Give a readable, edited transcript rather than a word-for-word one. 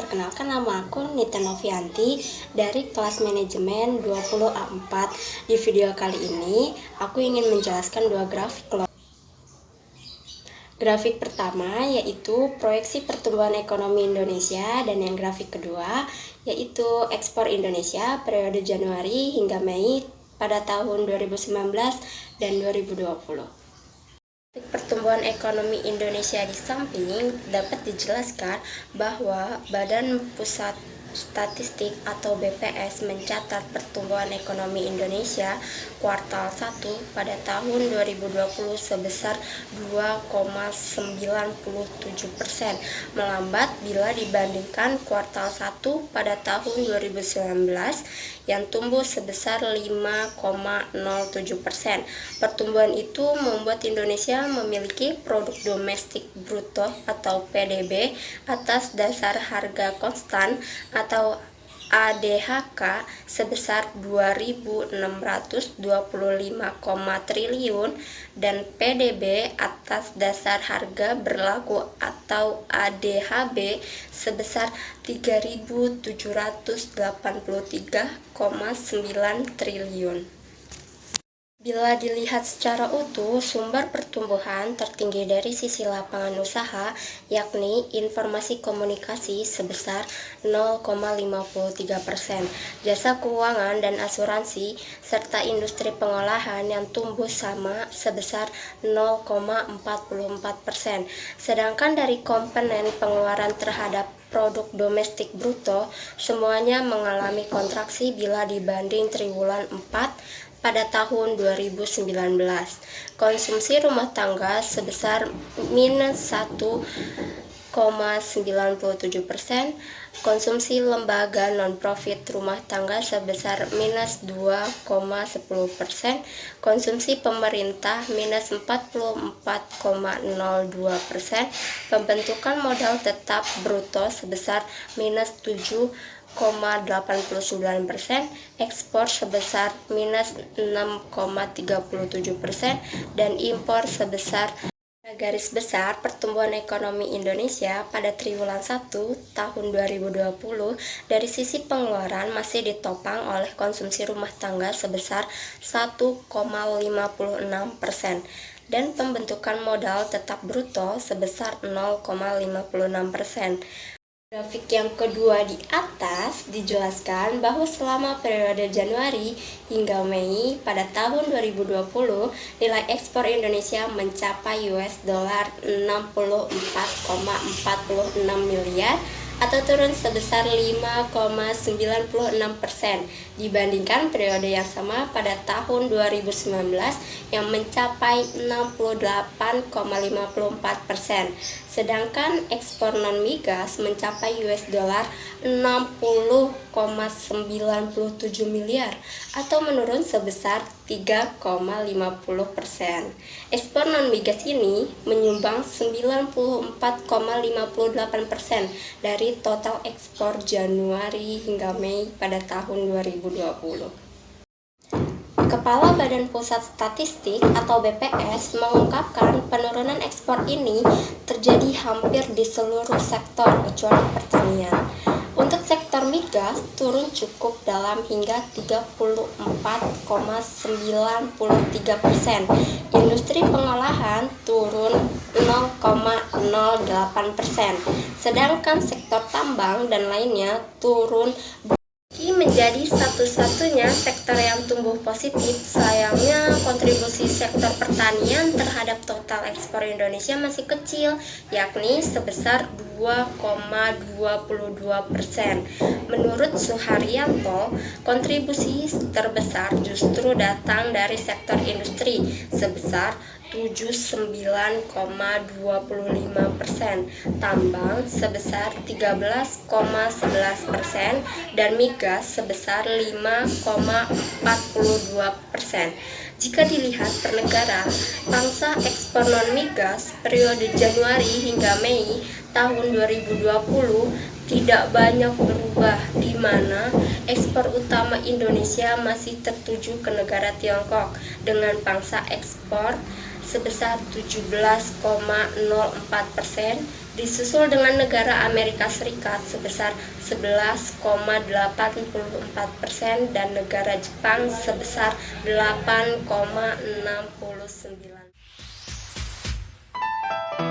perkenalkan nama aku Nita Novianti dari kelas manajemen 20A4. Di video kali ini, aku ingin menjelaskan dua grafik loh. Grafik pertama yaitu proyeksi pertumbuhan ekonomi Indonesia dan yang grafik kedua yaitu ekspor Indonesia periode Januari hingga Mei pada tahun 2019 dan 2020. Pertumbuhan ekonomi Indonesia di samping dapat dijelaskan bahwa Badan Pusat Statistik atau BPS mencatat pertumbuhan ekonomi Indonesia kuartal 1 pada tahun 2020 sebesar 2,97%, melambat bila dibandingkan kuartal 1 pada tahun 2019 yang tumbuh sebesar 5,07%. Pertumbuhan itu membuat Indonesia memiliki produk domestik bruto atau PDB atas dasar harga konstan atau ADHK sebesar 2.625, triliun dan PDB atas dasar harga berlaku atau ADHB sebesar 3.783,9 triliun. Bila dilihat secara utuh, sumber pertumbuhan tertinggi dari sisi lapangan usaha, yakni informasi komunikasi sebesar 0,53%, jasa keuangan dan asuransi, serta industri pengolahan yang tumbuh sama sebesar 0,44%. Sedangkan dari komponen pengeluaran terhadap produk domestik bruto, semuanya mengalami kontraksi bila dibanding triwulan 4 pada tahun 2019. Konsumsi rumah tangga sebesar minus 1,97%, konsumsi lembaga non-profit rumah tangga sebesar minus 2,10%, konsumsi pemerintah minus 44,02%, pembentukan modal tetap bruto sebesar minus 7,89%, ekspor sebesar minus 6,37%, dan impor sebesar. Garis besar pertumbuhan ekonomi Indonesia pada triwulan 1 tahun 2020 dari sisi pengeluaran masih ditopang oleh konsumsi rumah tangga sebesar 1,56% dan pembentukan modal tetap bruto sebesar 0,56%. Grafik yang kedua di atas dijelaskan bahwa selama periode Januari hingga Mei pada tahun 2020, nilai ekspor Indonesia mencapai US dollar 64,46 miliar atau turun sebesar 5,96% dibandingkan periode yang sama pada tahun 2019 yang mencapai 68,54%. Sedangkan ekspor non-migas mencapai US dollar 60,97 miliar atau menurun sebesar 3,50%. Ekspor non-migas ini menyumbang 94,58% dari total ekspor Januari hingga Mei pada tahun 2020. Kepala Badan Pusat Statistik atau BPS mengungkapkan penurunan ekspor ini terjadi hampir di seluruh sektor kecuali pertanian. Untuk sektor migas turun cukup dalam hingga 34,93%. Industri pengolahan turun 0,08%. Sedangkan sektor tambang dan lainnya turun menjadi satu-satunya sektor yang tumbuh positif. Sayangnya kontribusi sektor pertanian terhadap total ekspor Indonesia masih kecil, yakni sebesar 2,22%. Menurut Suharyanto, kontribusi terbesar justru datang dari sektor industri sebesar 79,25%, tambang sebesar 13,11%, dan migas sebesar 5,42%. Jika dilihat per negara, pangsa ekspor non-migas periode Januari hingga Mei tahun 2020 tidak banyak berubah, di mana ekspor utama Indonesia masih tertuju ke negara Tiongkok dengan pangsa ekspor sebesar 17,04%, disusul dengan negara Amerika Serikat sebesar 11,84% dan negara Jepang sebesar 8,69%.